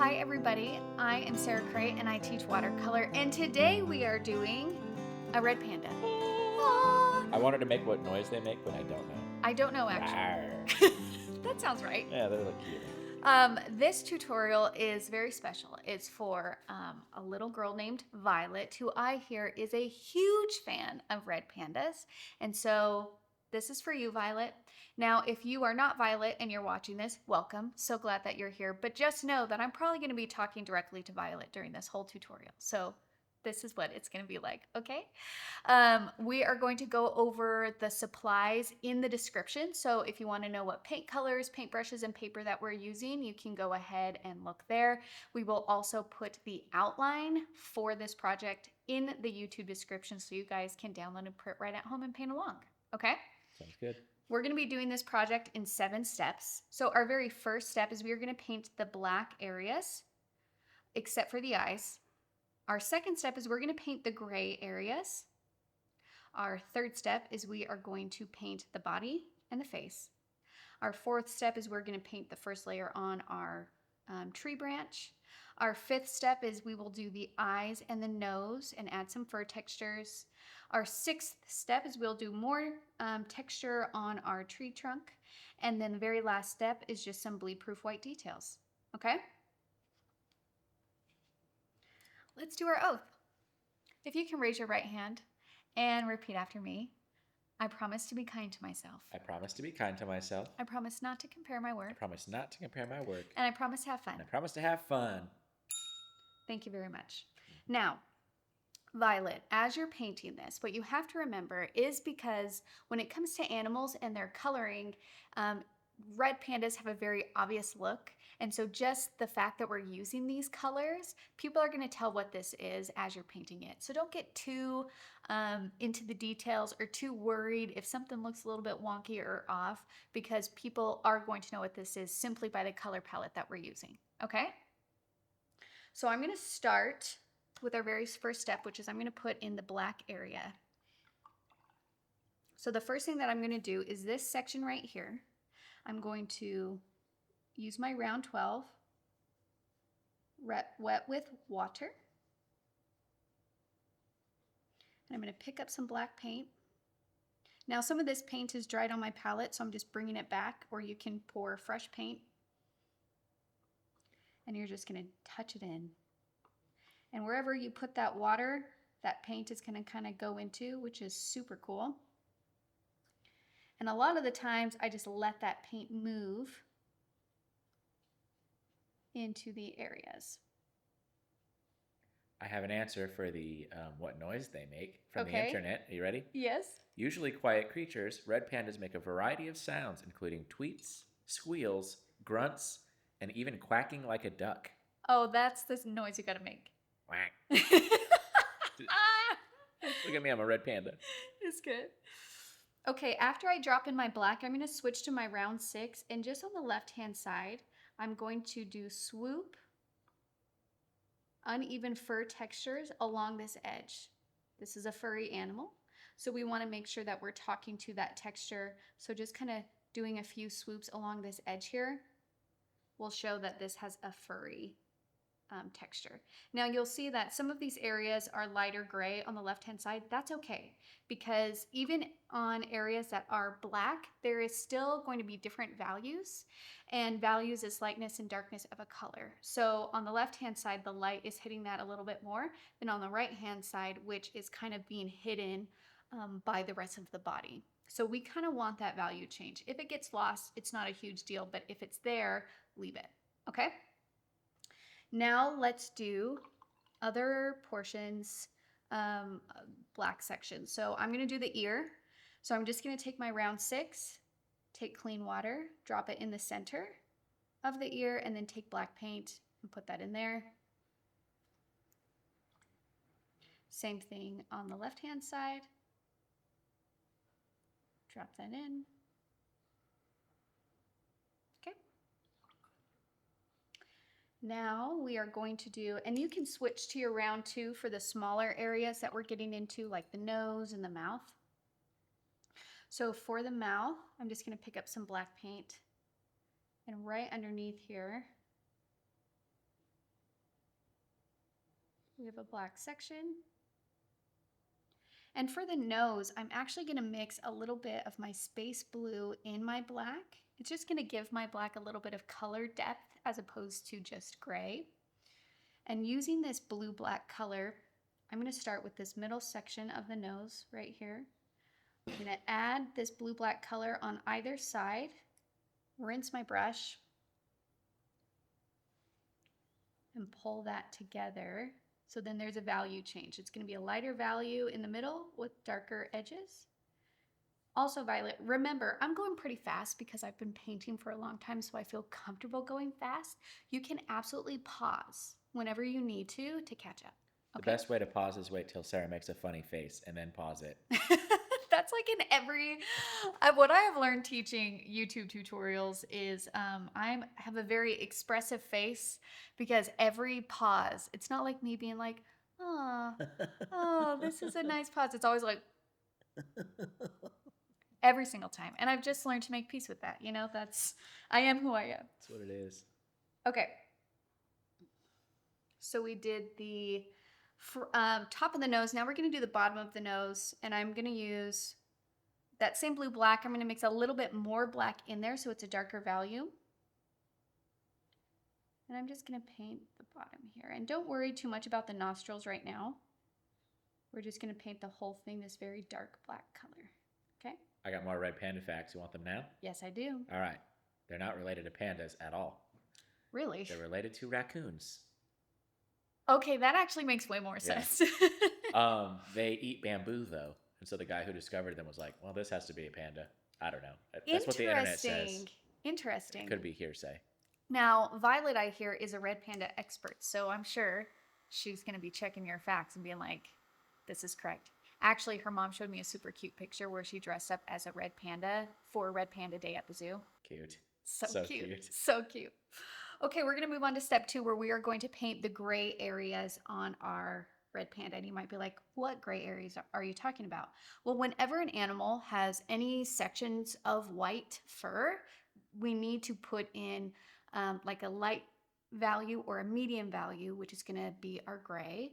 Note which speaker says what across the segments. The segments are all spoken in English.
Speaker 1: Hi everybody, I am Sarah Cray and I teach watercolor, and today we are doing a red panda.
Speaker 2: I wanted to make what noise they make, but I don't know.
Speaker 1: I don't know actually. That sounds right.
Speaker 2: Yeah, they look cute.
Speaker 1: This tutorial is very special. It's for a little girl named Violet, who I hear is a huge fan of red pandas. And so this is for you, Violet. Now, if you are not Violet and you're watching this, welcome. So glad that you're here. But just know that I'm probably going to be talking directly to Violet during this whole tutorial. So this is what it's going to be like, okay? We are going to go over the supplies in the description. So if you want to know what paint colors, paintbrushes, and paper that we're using, you can go ahead and look there. We will also put the outline for this project in the YouTube description so you guys can download and print right at home and paint along, okay?
Speaker 2: Sounds good.
Speaker 1: We're going to be doing this project in 7 steps. So our very first step is we're going to paint the black areas, except for the eyes. Our second step is we're going to paint the gray areas. Our third step is we are going to paint the body and the face. Our fourth step is we're going to paint the first layer on our tree branch. Our fifth step is we will do the eyes and the nose and add some fur textures. Our sixth step is we'll do more texture on our tree trunk. And then the very last step is just some bleed-proof white details. Okay? Let's do our oath. If you can raise your right hand and repeat after me. I promise to be kind to myself.
Speaker 2: I promise to be kind to myself.
Speaker 1: I promise not to compare my
Speaker 2: I
Speaker 1: work.
Speaker 2: promise not to compare my work.
Speaker 1: And I promise to have fun.
Speaker 2: And I promise to have fun.
Speaker 1: Thank you very much. Now, Violet, as you're painting this, what you have to remember is because when it comes to animals and their coloring, red pandas have a very obvious look. And so just the fact that we're using these colors, people are going to tell what this is as you're painting it. So don't get too into the details or too worried if something looks a little bit wonky or off, because people are going to know what this is simply by the color palette that we're using. Okay? So I'm going to start with our very first step, which is I'm going to put in the black area. So the first thing that I'm going to do is this section right here. I'm going to use my round 12, wet with water. And I'm going to pick up some black paint. Now some of this paint is dried on my palette, so I'm just bringing it back, or you can pour fresh paint. And you're just going to touch it in. And wherever you put that water, that paint is going to kind of go into, which is super cool. And a lot of the times I just let that paint move into the areas.
Speaker 2: I have an answer for the what noise they make from the internet. Are you ready?
Speaker 1: Yes.
Speaker 2: Usually quiet creatures, red pandas make a variety of sounds, including tweets, squeals, grunts, and even quacking like a duck.
Speaker 1: Oh, that's the noise you gotta make.
Speaker 2: Quack. Look at me, I'm a red panda.
Speaker 1: It's good. Okay, after I drop in my black, I'm going to switch to my round 6, and just on the left-hand side, I'm going to do swoop, uneven fur textures along this edge. This is a furry animal, so we want to make sure that we're talking to that texture. So just kind of doing a few swoops along this edge here will show that this has a furry texture. Now you'll see that some of these areas are lighter gray on the left-hand side. That's okay, because even on areas that are black, there is still going to be different values, and values is lightness and darkness of a color. So on the left-hand side, the light is hitting that a little bit more than on the right-hand side, which is kind of being hidden by the rest of the body. So we kind of want that value change. If it gets lost, it's not a huge deal, but if it's there, leave it, okay? Now let's do other portions, black sections. So I'm going to do the ear. So I'm just going to take my round 6, take clean water, drop it in the center of the ear, and then take black paint and put that in there. Same thing on the left-hand side. Drop that in. Now we are going to do, and you can switch to your round 2 for the smaller areas that we're getting into, like the nose and the mouth. So for the mouth, I'm just going to pick up some black paint, and right underneath here, We have a black section. And for the nose, I'm actually going to mix a little bit of my space blue in my black. It's just going to give my black a little bit of color depth as opposed to just gray. And using this blue-black color, I'm going to start with this middle section of the nose right here. I'm going to add this blue-black color on either side, rinse my brush, and pull that together. So then there's a value change. It's going to be a lighter value in the middle with darker edges. Also, Violet, remember, I'm going pretty fast because I've been painting for a long time, so I feel comfortable going fast. You can absolutely pause whenever you need to catch up.
Speaker 2: Okay? The best way to pause is wait till Sarah makes a funny face and then pause it.
Speaker 1: That's like in every, what I have learned teaching YouTube tutorials is I have a very expressive face because every pause, it's not like me being like, oh, this is a nice pause. It's always like, every single time. And I've just learned to make peace with that. You know, I am who I am.
Speaker 2: That's what it is.
Speaker 1: Okay. So we did the top of the nose. Now we're going to do the bottom of the nose. And I'm going to use that same blue black. I'm going to mix a little bit more black in there so it's a darker value. And I'm just going to paint the bottom here. And don't worry too much about the nostrils right now. We're just going to paint the whole thing this very dark black color. Okay?
Speaker 2: I got more red panda facts. You want them now?
Speaker 1: Yes, I do.
Speaker 2: All right. They're not related to pandas at all.
Speaker 1: Really?
Speaker 2: They're related to raccoons.
Speaker 1: Okay, that actually makes way more sense.
Speaker 2: They eat bamboo, though. And so the guy who discovered them was like, well, this has to be a panda. I don't know. That's what the internet says.
Speaker 1: Interesting.
Speaker 2: It could be hearsay.
Speaker 1: Now, Violet, I hear, is a red panda expert. So I'm sure she's going to be checking your facts and being like, this is correct. Actually, her mom showed me a super cute picture where she dressed up as a red panda for Red Panda Day at the zoo.
Speaker 2: Cute.
Speaker 1: So cute. So cute. Okay, we're going to move on to step 2 where we are going to paint the gray areas on our red panda. And you might be like, what gray areas are you talking about? Well, whenever an animal has any sections of white fur, we need to put in like a light value or a medium value, which is going to be our gray,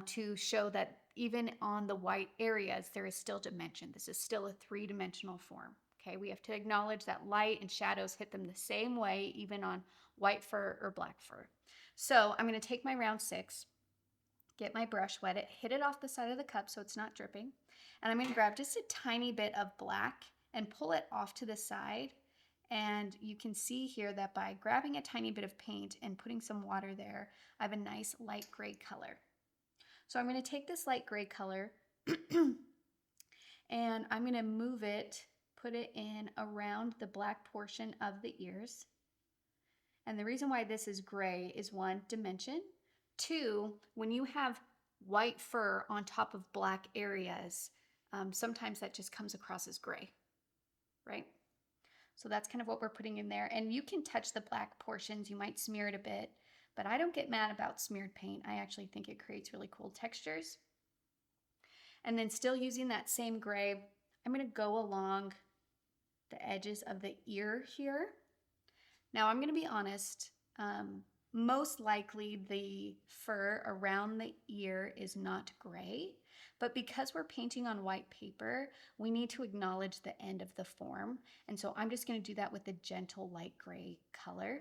Speaker 1: to show that even on the white areas, there is still dimension. This is still a 3-dimensional form. Okay, we have to acknowledge that light and shadows hit them the same way, even on white fur or black fur. So I'm going to take my round 6, get my brush, wet it, hit it off the side of the cup so it's not dripping. And I'm going to grab just a tiny bit of black and pull it off to the side. And you can see here that by grabbing a tiny bit of paint and putting some water there, I have a nice light gray color. So I'm going to take this light gray color and I'm going to move it, put it in around the black portion of the ears. And the reason why this is gray is 1, dimension. 2, when you have white fur on top of black areas, sometimes that just comes across as gray, right? So that's kind of what we're putting in there. And you can touch the black portions. You might smear it a bit, but I don't get mad about smeared paint. I actually think it creates really cool textures. And then still using that same gray, I'm going to go along the edges of the ear here. Now I'm going to be honest, most likely the fur around the ear is not gray, but because we're painting on white paper, we need to acknowledge the end of the form. And so I'm just going to do that with a gentle light gray color.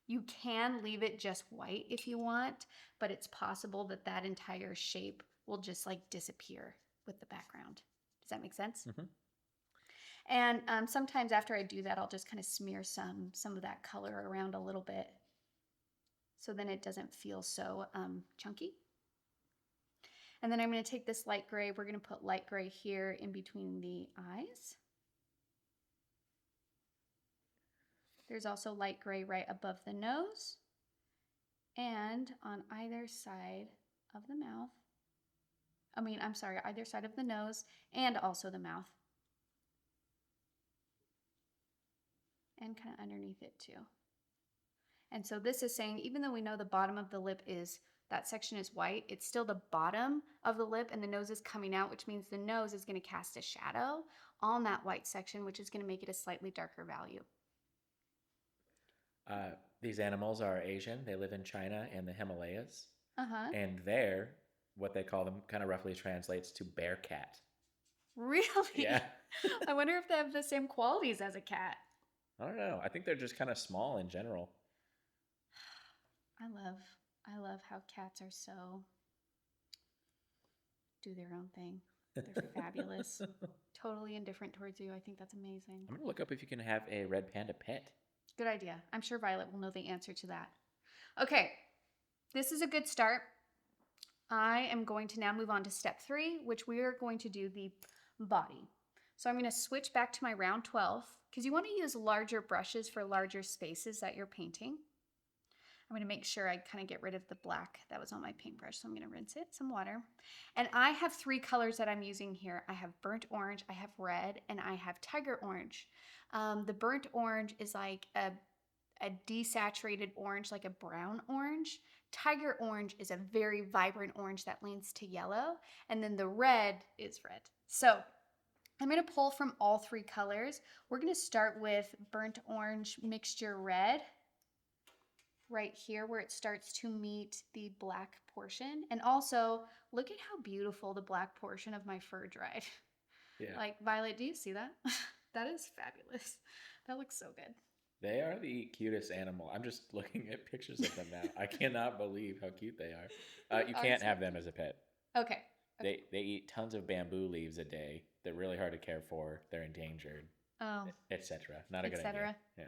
Speaker 1: You can leave it just white if you want, but it's possible that that entire shape will just like disappear with the background. Does that make sense? Mm-hmm. And sometimes after I do that, I'll just kind of smear some of that color around a little bit so then it doesn't feel so chunky. And then I'm going to take this light gray. We're going to put light gray here in between the eyes. There's also light gray right above the nose and on either side of the mouth. Either side of the nose and also the mouth. And kind of underneath it too. And so this is saying, even though we know the bottom of the lip that section is white, it's still the bottom of the lip and the nose is coming out, which means the nose is going to cast a shadow on that white section, which is going to make it a slightly darker value.
Speaker 2: These animals are Asian. They live in China and the Himalayas.
Speaker 1: Uh-huh.
Speaker 2: And there, what they call them kind of roughly translates to bear cat. Yeah.
Speaker 1: Really? I wonder if they have the same qualities as a cat.
Speaker 2: I don't know. I think they're just kind of small in general.
Speaker 1: I love I love how cats are so do their own thing. They're fabulous. Totally indifferent towards you. I think that's amazing.
Speaker 2: I'm going to look up if you can have a red panda pet.
Speaker 1: Good idea. I'm sure Violet will know the answer to that. Okay, this is a good start. I am going to now move on to step 3, which we are going to do the body. So I'm going to switch back to my round 12 because you want to use larger brushes for larger spaces that you're painting. I'm going to make sure I kind of get rid of the black that was on my paintbrush. So I'm going to rinse it, some water. And I have 3 colors that I'm using here. I have burnt orange, I have red, and I have tiger orange. The burnt orange is like a desaturated orange, like a brown orange. Tiger orange is a very vibrant orange that leans to yellow. And then the red is red. So I'm going to pull from all 3 colors. We're going to start with burnt orange mixture red right here where it starts to meet the black portion. And also, look at how beautiful the black portion of my fur dried.
Speaker 2: Yeah.
Speaker 1: Like, Violet, do you see that? That is fabulous. That looks so good.
Speaker 2: They are the cutest animal. I'm just looking at pictures of them now. I cannot believe how cute they are. You can't have them as a pet.
Speaker 1: Okay.
Speaker 2: They eat tons of bamboo leaves a day. They're really hard to care for. They're endangered, etc. Not a good idea. Yeah.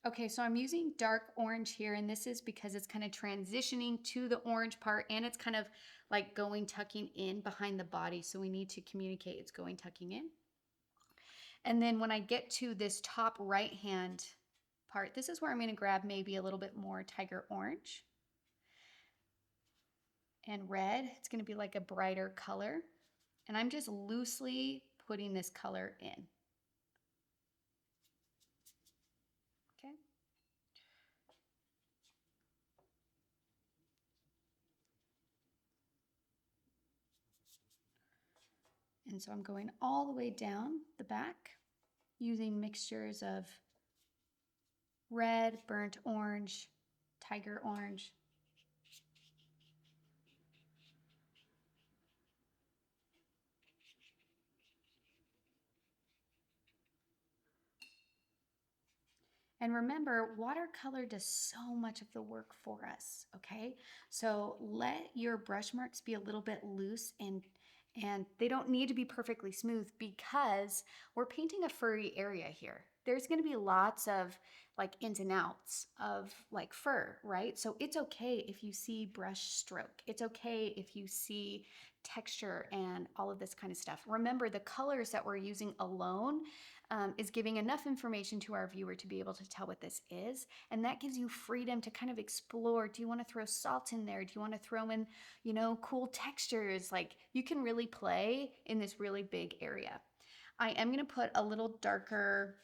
Speaker 1: Okay, so I'm using dark orange here, and this is because it's kind of transitioning to the orange part, and it's kind of like going tucking in behind the body. So we need to communicate it's going tucking in. And then when I get to this top right hand part, this is where I'm going to grab maybe a little bit more tiger orange and red. It's going to be like a brighter color. And I'm just loosely putting this color in. Okay. And so I'm going all the way down the back using mixtures of red, burnt orange, tiger orange. And remember, watercolor does so much of the work for us, okay? So let your brush marks be a little bit loose and they don't need to be perfectly smooth because we're painting a furry area here. There's gonna be lots of like ins and outs of like fur, right? So it's okay if you see brush stroke. It's okay if you see texture and all of this kind of stuff. Remember, the colors that we're using alone is giving enough information to our viewer to be able to tell what this is. And that gives you freedom to kind of explore. Do you want to throw salt in there? Do you want to throw in, you know, cool textures? Like you can really play in this really big area. I am going to put a little darker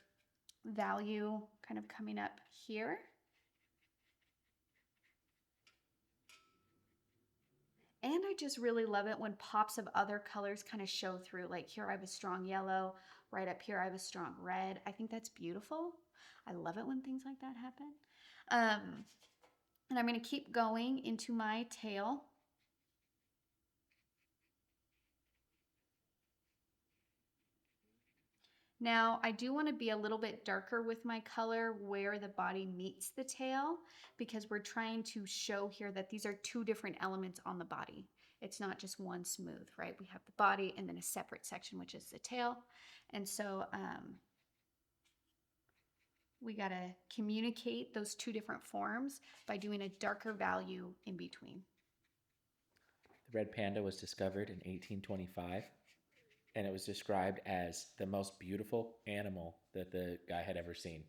Speaker 1: value kind of coming up here. And I just really love it when pops of other colors kind of show through. Like here I have a strong yellow, right up here I have a strong red. I think that's beautiful. I love it when things like that happen. And I'm going to keep going into my tail. Now, I do want to be a little bit darker with my color where the body meets the tail because we're trying to show here that these are 2 different elements on the body. It's not just one smooth, right? We have the body and then a separate section, which is the tail. And so we got to communicate those 2 different forms by doing a darker value in between.
Speaker 2: The red panda was discovered in 1825. And it was described as the most beautiful animal that the guy had ever seen.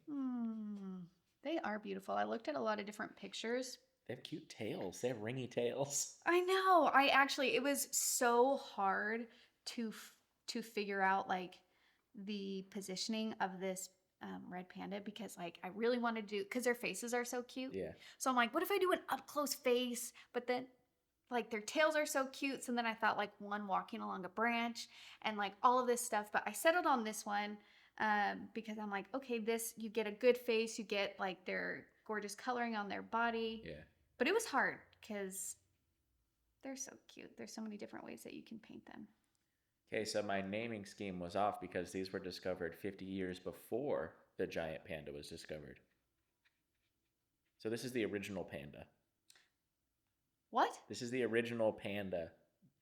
Speaker 1: They are beautiful. I looked at a lot of different pictures.
Speaker 2: They have cute tails. They have ringy tails.
Speaker 1: I know. It was so hard to figure out like the positioning of this red panda because like I really wanted to do because their faces are so cute.
Speaker 2: Yeah.
Speaker 1: So I'm like, what if I do an up close face? But then like their tails are so cute. So then I thought like one walking along a branch and like all of this stuff. But I settled on this one because I'm like, okay, this, you get a good face. You get like their gorgeous coloring on their body.
Speaker 2: Yeah.
Speaker 1: But it was hard because they're so cute. There's so many different ways that you can paint them.
Speaker 2: Okay, so my naming scheme was off because these were discovered 50 years before the giant panda was discovered. So this is the original panda.
Speaker 1: What?
Speaker 2: This is the original panda.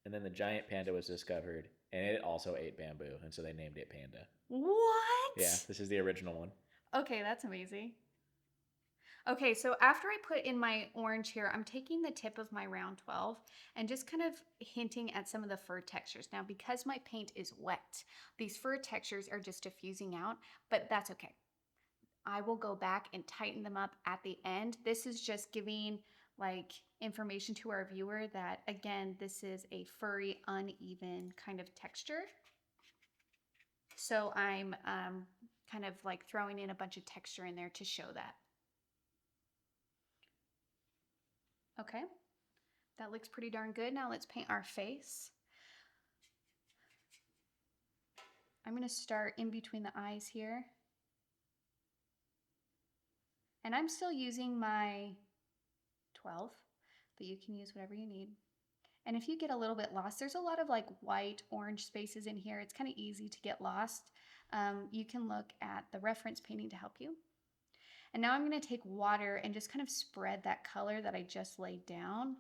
Speaker 2: And then the giant panda was discovered, and it also ate bamboo, and so they named it Panda.
Speaker 1: What?
Speaker 2: Yeah, this is the original one.
Speaker 1: Okay, that's amazing. Okay, so after I put in my orange here, I'm taking the tip of my round 12 and just kind of hinting at some of the fur textures. Now, because my paint is wet, these fur textures are just diffusing out, but that's okay. I will go back and tighten them up at the end. This is just giving like information to our viewer that, again, this is a furry, uneven kind of texture. So I'm kind of like throwing in a bunch of texture in there to show that. Okay, that looks pretty darn good. Now let's paint our face. I'm gonna start in between the eyes here. And I'm still using my 12, but you can use whatever you need. And if you get a little bit lost, there's a lot of like white, orange spaces in here. It's kind of easy to get lost. You can look at the reference painting to help you. And now I'm going to take water and just kind of spread that color that I just laid down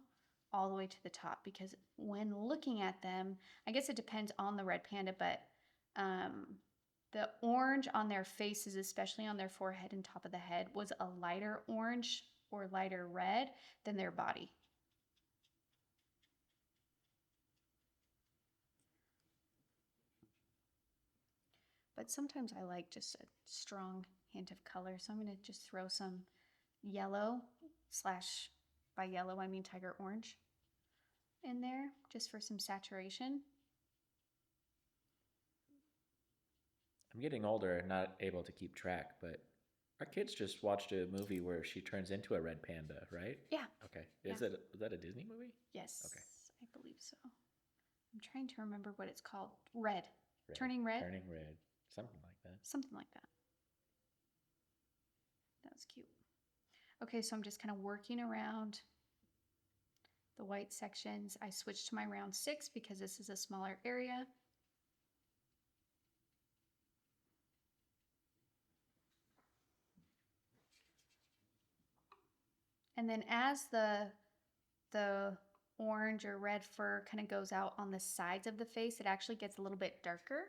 Speaker 1: all the way to the top, because when looking at them, I guess it depends on the red panda, but the orange on their faces, especially on their forehead and top of the head, was a lighter orange or lighter red than their body. But sometimes I like just a strong hint of color, so I'm going to just throw some yellow slash, by yellow I mean tiger orange, in there just for some saturation.
Speaker 2: I'm getting older and not able to keep track, but our kids just watched a movie where she turns into a red panda, right?
Speaker 1: Yeah.
Speaker 2: Okay.
Speaker 1: Yeah.
Speaker 2: Was that a Disney movie?
Speaker 1: Yes.
Speaker 2: Okay.
Speaker 1: I believe so. I'm trying to remember what it's called. Red. Turning red?
Speaker 2: Turning red. Something like that.
Speaker 1: Something like that. That was cute. Okay, so I'm just kind of working around the white sections. I switched to my round 6 because this is a smaller area. And then as the orange or red fur kind of goes out on the sides of the face, it actually gets a little bit darker.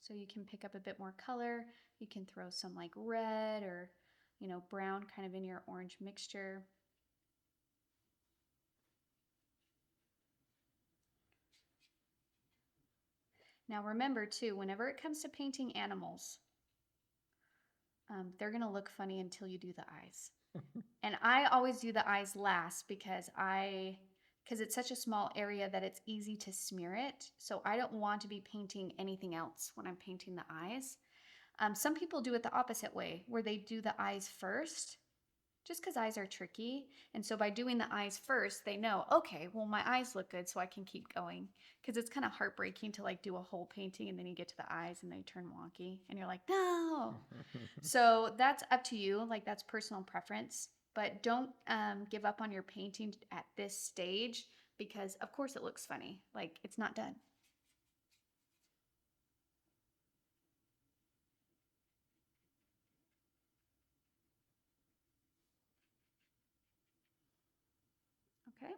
Speaker 1: So you can pick up a bit more color. You can throw some like red or, you know, brown kind of in your orange mixture. Now remember too, whenever it comes to painting animals, they're gonna look funny until you do the eyes. And I always do the eyes last because it's such a small area that it's easy to smear it. So I don't want to be painting anything else when I'm painting the eyes. Some people do it the opposite way, where they do the eyes first, just because eyes are tricky. And so by doing the eyes first, they know, okay, well, my eyes look good, so I can keep going. Because it's kind of heartbreaking to like do a whole painting and then you get to the eyes and they turn wonky and you're like, no. So that's up to you. Like, that's personal preference. But don't give up on your painting at this stage, because of course it looks funny. Like, it's not done. Okay,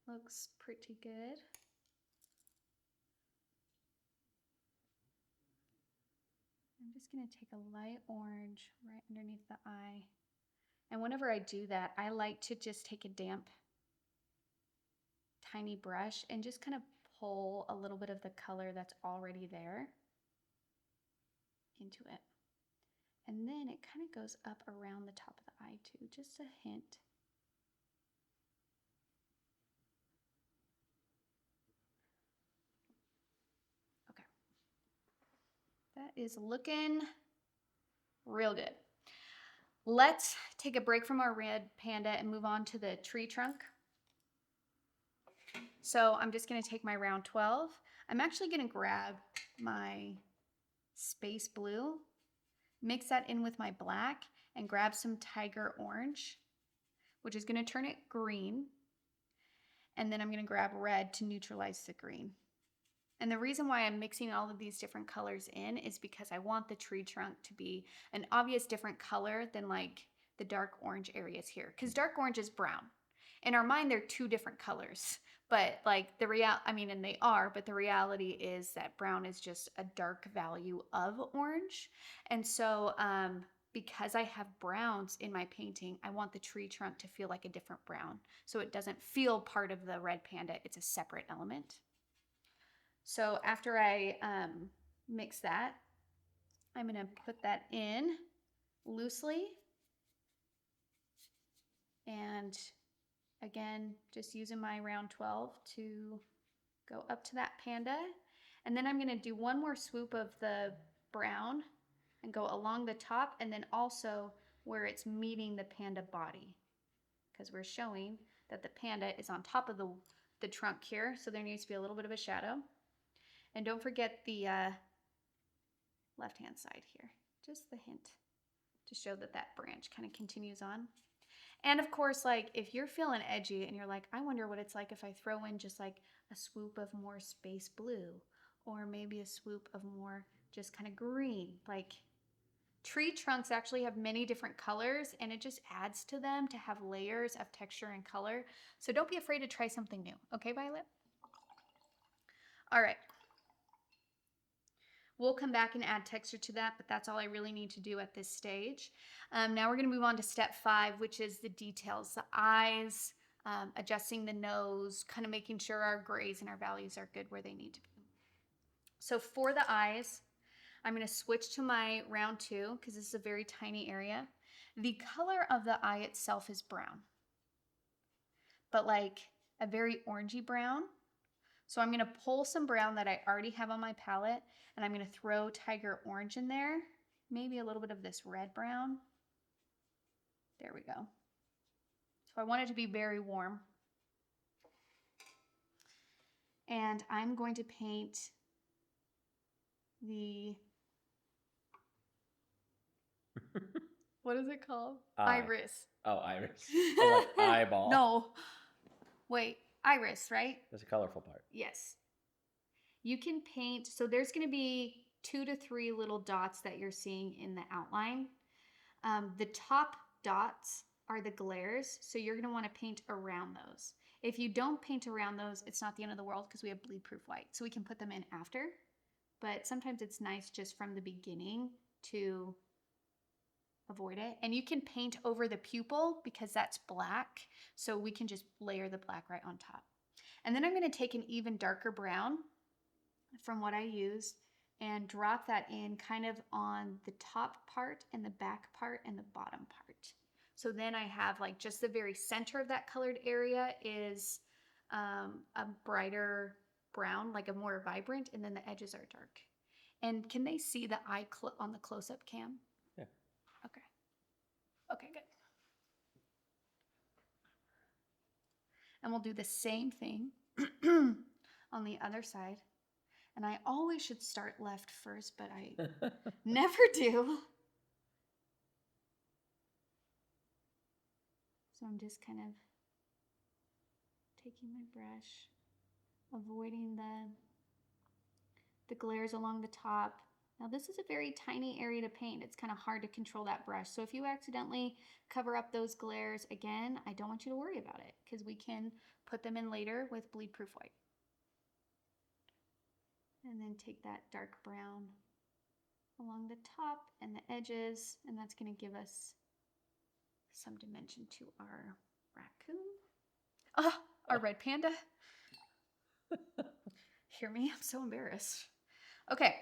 Speaker 1: that looks pretty good. I'm just going to take a light orange right underneath the eye. And whenever I do that, I like to just take a damp, tiny brush and just kind of pull a little bit of the color that's already there into it. And then it kind of goes up around the top of the eye too, just a hint. Okay. That is looking real good. Let's take a break from our red panda and move on to the tree trunk. So I'm just going to take my round 12. I'm actually going to grab my space blue, mix that in with my black, and grab some tiger orange, which is going to turn it green. And then I'm going to grab red to neutralize the green. And the reason why I'm mixing all of these different colors in is because I want the tree trunk to be an obvious different color than like the dark orange areas here. Because dark orange is brown. In our mind, they're two different colors. But like and they are, but the reality is that brown is just a dark value of orange. And so because I have browns in my painting, I want the tree trunk to feel like a different brown. So it doesn't feel part of the red panda, it's a separate element. So after I mix that, I'm gonna put that in loosely. And again, just using my round 12 to go up to that panda. And then I'm gonna do one more swoop of the brown and go along the top and then also where it's meeting the panda body. Because we're showing that the panda is on top of the trunk here, so there needs to be a little bit of a shadow. And don't forget the left-hand side here, just the hint to show that that branch kind of continues on. And of course, like if you're feeling edgy and you're like, I wonder what it's like if I throw in just like a swoop of more space blue or maybe a swoop of more just kind of green. Like tree trunks actually have many different colors and it just adds to them to have layers of texture and color. So don't be afraid to try something new. Okay, Violet? All right. We'll come back and add texture to that, but that's all I really need to do at this stage. Now we're gonna move on to step 5, which is the details, the eyes, adjusting the nose, kind of making sure our grays and our values are good where they need to be. So for the eyes, I'm gonna switch to my round 2 because this is a very tiny area. The color of the eye itself is brown, but like a very orangey brown. So I'm gonna pull some brown that I already have on my palette and I'm gonna throw tiger orange in there, maybe a little bit of this red brown. There we go. So I want it to be very warm. And I'm going to paint the, what is it called? Iris.
Speaker 2: Oh, iris. Oh, like eyeball.
Speaker 1: No, wait, iris, right?
Speaker 2: That's a colorful part.
Speaker 1: Yes. You can paint, so there's going to be 2 to 3 little dots that you're seeing in the outline. The top dots are the glares, so you're going to want to paint around those. If you don't paint around those, it's not the end of the world because we have bleed-proof white, so we can put them in after. But sometimes it's nice just from the beginning to avoid it. And you can paint over the pupil because that's black, so we can just layer the black right on top. And then I'm going to take an even darker brown from what I used and drop that in kind of on the top part and the back part and the bottom part. So then I have like just the very center of that colored area is a brighter brown, like a more vibrant, and then the edges are dark. And can they see the eye on the close-up cam?
Speaker 2: Yeah.
Speaker 1: Okay. Okay, good. And we'll do the same thing on the other side. And I always should start left first, but I never do. So I'm just kind of taking my brush, avoiding the glares along the top. Now this is a very tiny area to paint. It's kind of hard to control that brush. So if you accidentally cover up those glares again, I don't want you to worry about it because we can put them in later with bleed-proof white. And then take that dark brown along the top and the edges, and that's going to give us some dimension to our raccoon. Oh, our red panda. Hear me? I'm so embarrassed. Okay.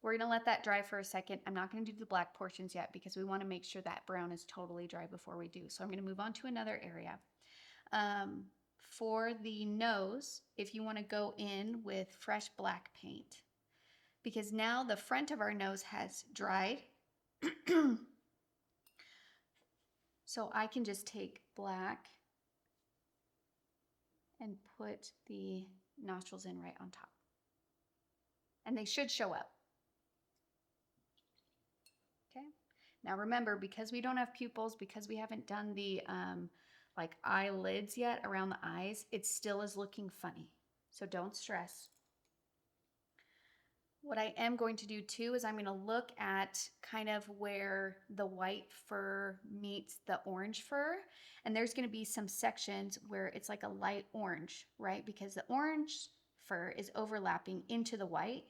Speaker 1: We're going to let that dry for a second. I'm not going to do the black portions yet because we want to make sure that brown is totally dry before we do. So I'm going to move on to another area. For the nose, if you want to go in with fresh black paint, because now the front of our nose has dried. So I can just take black and put the nostrils in right on top. And they should show up. Okay. Now remember, because we don't have pupils, because we haven't done the like eyelids yet around the eyes, it still is looking funny. So don't stress. What I am going to do too is I'm going to look at kind of where the white fur meets the orange fur. And there's going to be some sections where it's like a light orange, right? Because the orange fur is overlapping into the white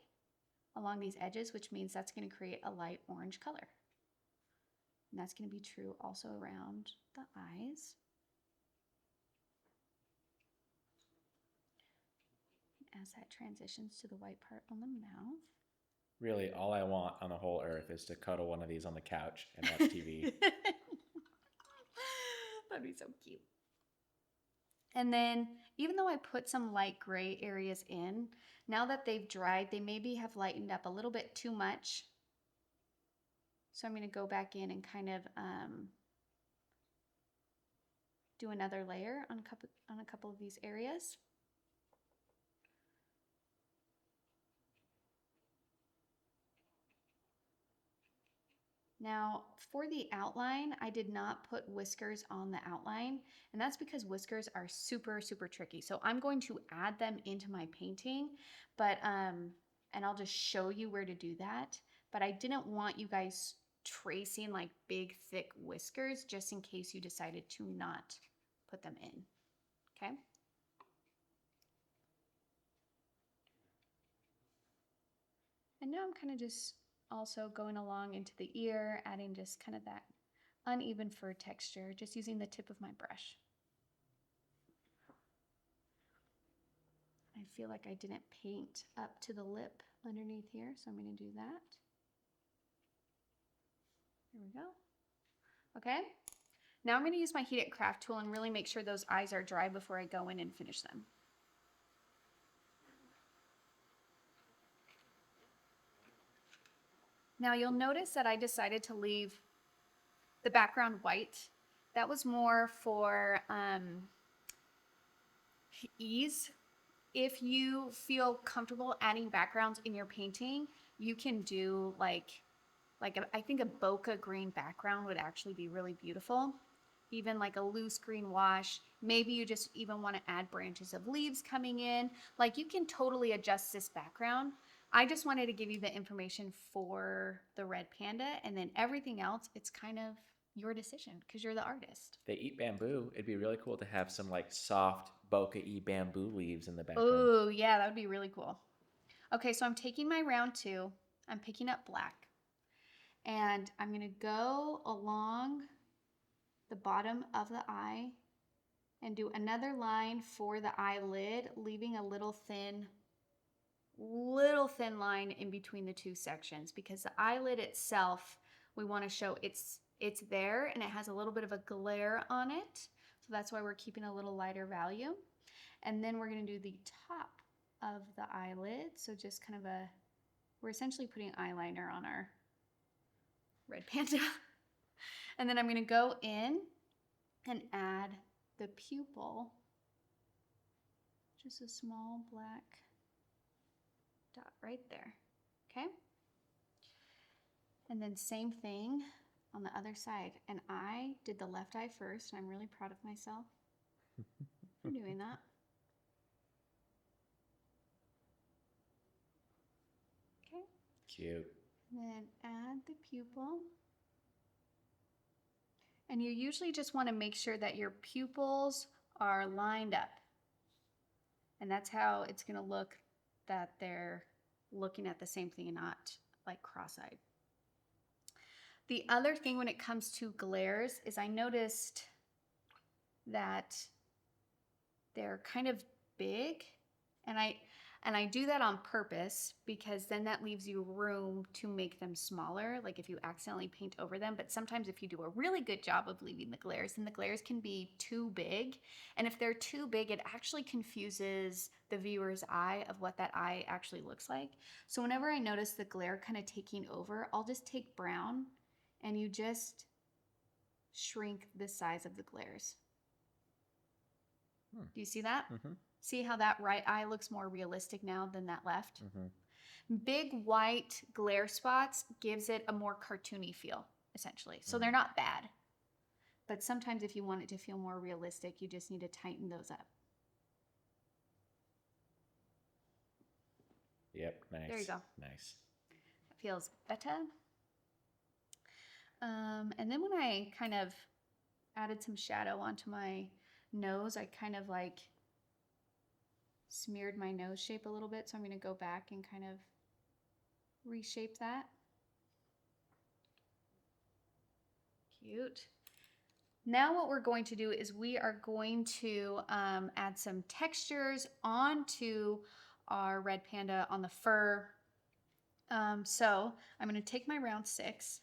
Speaker 1: along these edges, which means that's going to create a light orange color. And that's going to be true also around the eyes. As that transitions to the white part on the mouth.
Speaker 2: Really, all I want on the whole earth is to cuddle one of these on the couch and watch TV.
Speaker 1: That'd be so cute. And then, even though I put some light gray areas in, now that they've dried, they maybe have lightened up a little bit too much. So I'm going to go back in and kind of do another layer on a couple of these areas. Now, for the outline, I did not put whiskers on the outline, and that's because whiskers are super, super tricky. So I'm going to add them into my painting, but and I'll just show you where to do that. But I didn't want you guys tracing like big, thick whiskers just in case you decided to not put them in, okay? And now I'm kind of just also going along into the ear, adding just kind of that uneven fur texture, just using the tip of my brush. I feel like I didn't paint up to the lip underneath here, so I'm going to do that. There we go. Okay. Now I'm going to use my heated craft tool and really make sure those eyes are dry before I go in and finish them. Now you'll notice that I decided to leave the background white. That was more for ease. If you feel comfortable adding backgrounds in your painting, you can do I think a bokeh green background would actually be really beautiful. Even like a loose green wash. Maybe you just even want to add branches of leaves coming in. Like, you can totally adjust this background. I just wanted to give you the information for the red panda, and then everything else, it's kind of your decision because you're the artist.
Speaker 2: They eat bamboo. It'd be really cool to have some like soft bokeh-y bamboo leaves in the background.
Speaker 1: Oh, yeah, that would be really cool. Okay, so I'm taking my round 2. I'm picking up black. And I'm going to go along the bottom of the eye and do another line for the eyelid, leaving a little thin line in between the two sections, because the eyelid itself, we want to show it's there and it has a little bit of a glare on it. So that's why we're keeping a little lighter value. And then we're going to do the top of the eyelid. So just kind of we're essentially putting eyeliner on our red panda. And then I'm going to go in and add the pupil, just a small black dot right there, okay? And then same thing on the other side. And I did the left eye first, and I'm really proud of myself for doing that. Okay.
Speaker 2: Cute.
Speaker 1: And then add the pupil. And you usually just want to make sure that your pupils are lined up. And that's how it's going to look, that they're looking at the same thing and not like cross-eyed. The other thing when it comes to glares is I noticed that they're kind of big, and I do that on purpose because then that leaves you room to make them smaller, like if you accidentally paint over them. But sometimes if you do a really good job of leaving the glares, then the glares can be too big. And if they're too big, it actually confuses the viewer's eye of what that eye actually looks like. So whenever I notice the glare kind of taking over, I'll just take brown and you just shrink the size of the glares. Do you see that?
Speaker 2: Mm-hmm.
Speaker 1: See how that right eye looks more realistic now than that left?
Speaker 2: Mm-hmm.
Speaker 1: Big white glare spots gives it a more cartoony feel. essentially. So they're not bad. But sometimes if you want it to feel more realistic, you just need to tighten those up.
Speaker 2: Yep, nice.
Speaker 1: There you go.
Speaker 2: Nice.
Speaker 1: It feels better. And then when I kind of added some shadow onto my nose, I kind of like smeared my nose shape a little bit. So I'm going to go back and kind of reshape that. Cute. Now what we're going to do is we are going to add some textures onto our red panda on the fur. So I'm going to take my round 6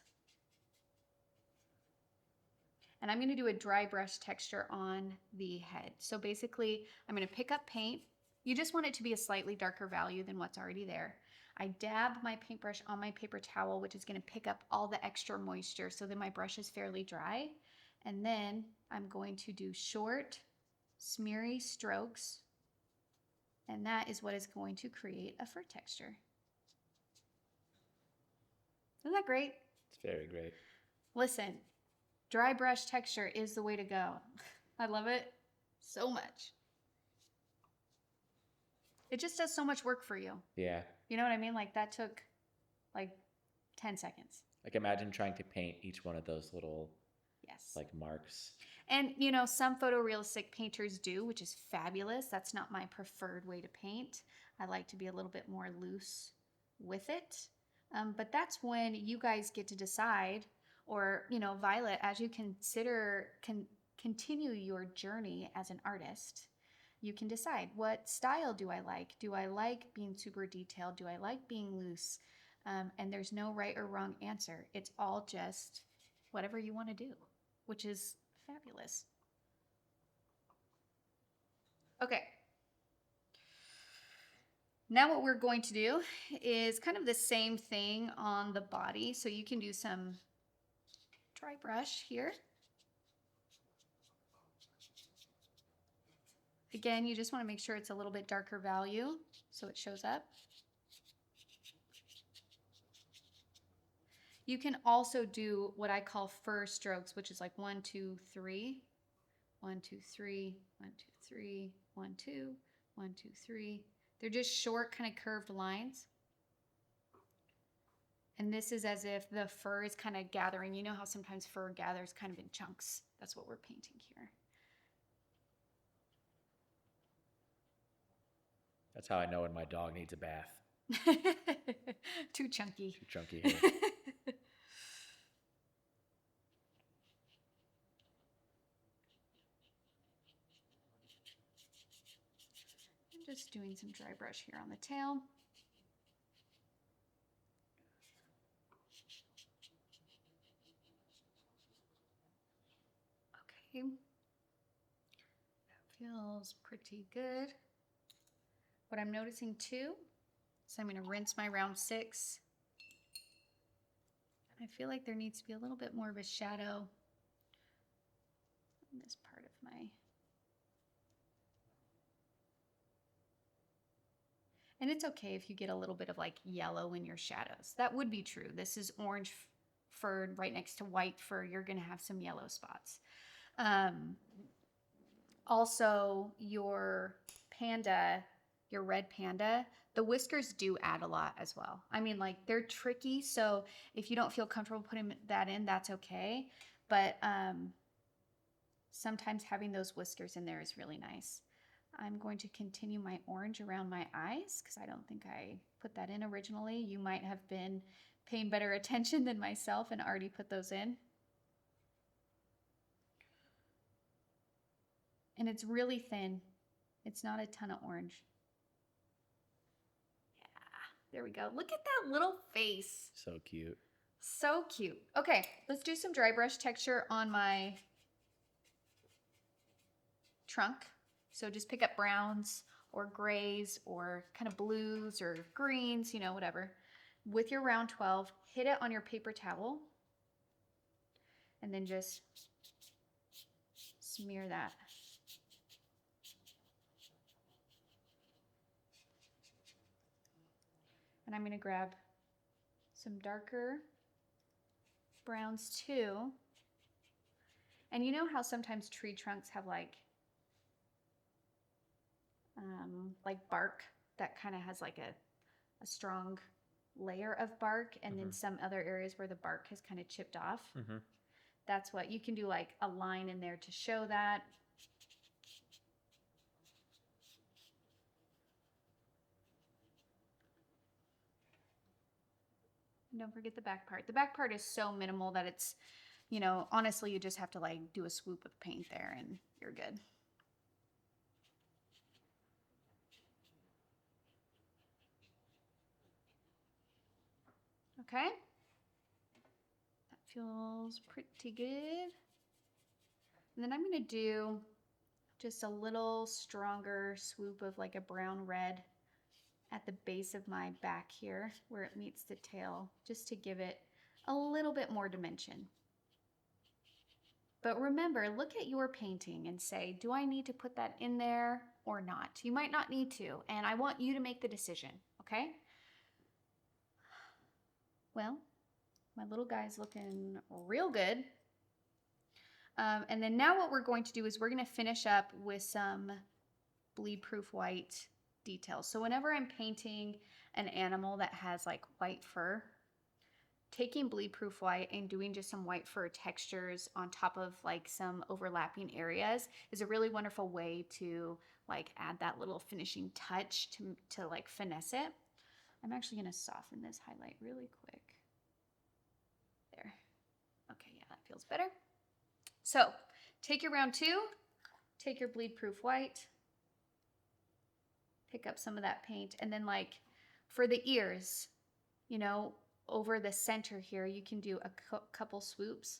Speaker 1: and I'm going to do a dry brush texture on the head. So basically I'm going to pick up paint. You just want it to be a slightly darker value than what's already there. I dab my paintbrush on my paper towel, which is going to pick up all the extra moisture so that my brush is fairly dry. And then I'm going to do short, smeary strokes. And that is what is going to create a fur texture. Isn't that great?
Speaker 2: It's very great.
Speaker 1: Listen, dry brush texture is the way to go. I love it so much. It just does so much work for you.
Speaker 2: Yeah.
Speaker 1: You know what I mean? Like that took like 10 seconds.
Speaker 2: Like imagine trying to paint each one of those little
Speaker 1: Yes.
Speaker 2: like marks.
Speaker 1: And you know, some photorealistic painters do, which is fabulous. That's not my preferred way to paint. I like to be a little bit more loose with it. But that's when you guys get to decide, or, you know, Violet, as you continue your journey as an artist, you can decide, what style do I like? Do I like being super detailed? Do I like being loose? And there's no right or wrong answer. It's all just whatever you want to do, which is fabulous. Okay. Now what we're going to do is kind of the same thing on the body. So you can do some dry brush here. Again, you just want to make sure it's a little bit darker value so it shows up. You can also do what I call fur strokes, which is like 1, 2, 3, 1, 2, 3, 1, 2, 3, 1, 2, 1, 2, 3. They're just short, kind of curved lines. And this is as if the fur is kind of gathering. You know how sometimes fur gathers kind of in chunks. That's what we're painting here.
Speaker 2: That's how I know when my dog needs a bath.
Speaker 1: Too chunky.
Speaker 2: Too chunky hair.
Speaker 1: I'm just doing some dry brush here on the tail. Okay. That feels pretty good. What I'm noticing too is I'm going to rinse my round 6. I feel like there needs to be a little bit more of a shadow on this part of my... And it's okay if you get a little bit of like yellow in your shadows. That would be true. This is orange fur right next to white fur. You're going to have some yellow spots. Also, your panda, your red panda, the whiskers do add a lot as well. I mean, like they're tricky. So if you don't feel comfortable putting that in, that's okay. But sometimes having those whiskers in there is really nice. I'm going to continue my orange around my eyes because I don't think I put that in originally. You might have been paying better attention than myself and already put those in. And it's really thin. It's not a ton of orange. Yeah, there we go. Look at that little face.
Speaker 2: So cute.
Speaker 1: So cute. Okay, let's do some dry brush texture on my trunk. So just pick up browns or grays or kind of blues or greens, you know, whatever. With your round 12, hit it on your paper towel and then just smear that. And I'm going to grab some darker browns too. And you know how sometimes tree trunks have like bark that kind of has like a strong layer of bark, and then some other areas where the bark has kind of chipped off. That's what you can do, like a line in there to show that. And don't forget the back part. The back part is so minimal that it's, you know, honestly, you just have to like do a swoop of paint there and you're good. Okay. That feels pretty good. And then I'm going to do just a little stronger swoop of like a brown red at the base of my back here where it meets the tail, just to give it a little bit more dimension. But remember, look at your painting and say, do I need to put that in there or not? You might not need to, and I want you to make the decision, okay? Well, my little guy's looking real good. And then now what we're going to do is we're going to finish up with some bleed-proof white details. So whenever I'm painting an animal that has like white fur, taking bleed-proof white and doing just some white fur textures on top of like some overlapping areas is a really wonderful way to like add that little finishing touch to like finesse it. I'm actually going to soften this highlight really quick. There. Okay, yeah, that feels better. So take your round two, take your bleed-proof white, pick up some of that paint, and then like for the ears, you know, over the center here, you can do a couple swoops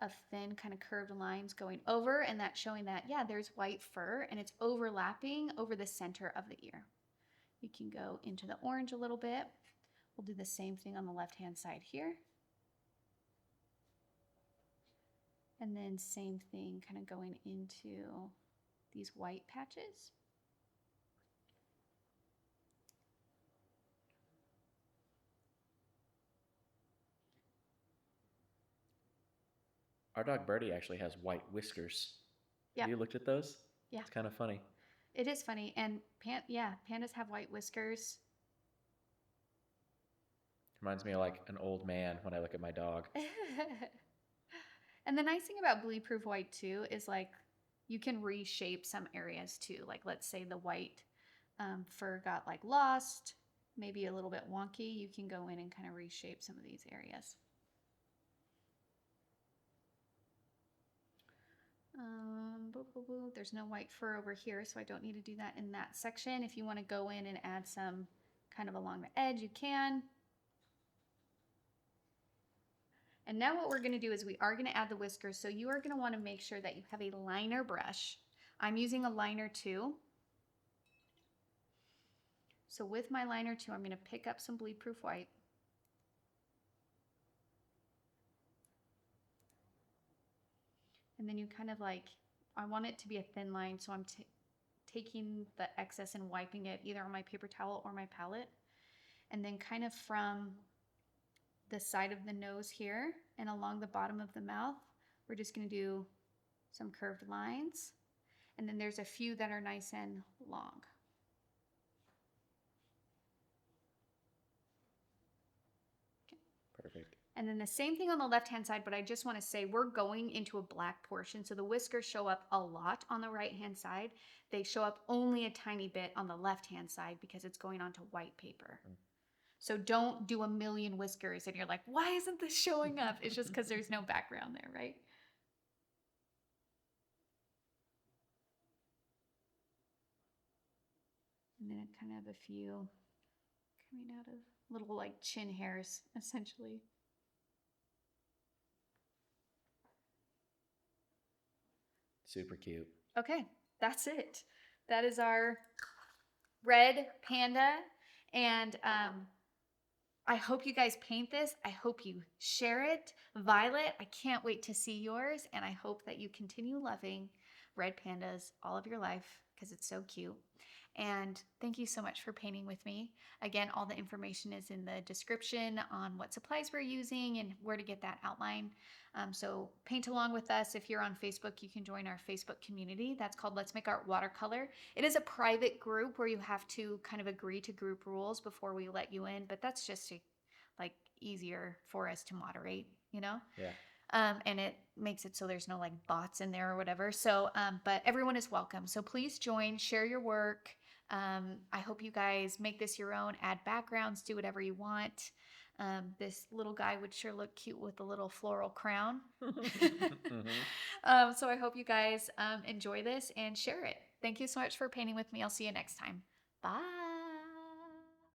Speaker 1: of thin kind of curved lines going over, and that's showing that, yeah, there's white fur and it's overlapping over the center of the ear. You can go into the orange a little bit. We'll do the same thing on the left-hand side here. And then same thing kind of going into these white patches.
Speaker 2: Our dog Birdie actually has white whiskers.
Speaker 1: Yeah.
Speaker 2: Have you looked at those?
Speaker 1: Yeah.
Speaker 2: It's kind of funny.
Speaker 1: It is funny. And pandas have white whiskers.
Speaker 2: Reminds me of like an old man when I look at my dog.
Speaker 1: And the nice thing about bleed-proof white too is like you can reshape some areas too. Like let's say the white fur got like lost, maybe a little bit wonky. You can go in and kind of reshape some of these areas. There's no white fur over here, so I don't need to do that in that section. If you want to go in and add some kind of along the edge, you can. And now what we're going to do is we are going to add the whiskers. So you are going to want to make sure that you have a liner brush. I'm using a liner 2. So with my liner 2, I'm going to pick up some bleed-proof white. And then you kind of like, I want it to be a thin line, so I'm taking the excess and wiping it either on my paper towel or my palette. And then kind of from the side of the nose here and along the bottom of the mouth, we're just going to do some curved lines. And then there's a few that are nice and long. Okay.
Speaker 2: Perfect.
Speaker 1: And then the same thing on the left-hand side, but I just want to say we're going into a black portion. So the whiskers show up a lot on the right-hand side. They show up only a tiny bit on the left-hand side because it's going onto white paper. So don't do a million whiskers and you're like, why isn't this showing up? It's just because there's no background there, right? And then I kind of have a few coming out of little like chin hairs, essentially.
Speaker 2: Super cute.
Speaker 1: Okay, that's it. That is our red panda. And I hope you guys paint this. I hope you share it. Violet, I can't wait to see yours. And I hope that you continue loving red pandas all of your life because it's so cute. And thank you so much for painting with me. Again, all the information is in the description on what supplies we're using and where to get that outline. So paint along with us. If you're on Facebook, you can join our Facebook community. That's called Let's Make Art Watercolor. It is a private group where you have to kind of agree to group rules before we let you in, but that's just like easier for us to moderate, you know?
Speaker 2: Yeah.
Speaker 1: And it makes it so there's no like bots in there or whatever. So, but everyone is welcome. So please join, share your work. I hope you guys make this your own, add backgrounds, do whatever you want. This little guy would sure look cute with a little floral crown.
Speaker 2: Mm-hmm.
Speaker 1: So I hope you guys enjoy this and share it. Thank you so much for painting with me. I'll see you next time. Bye.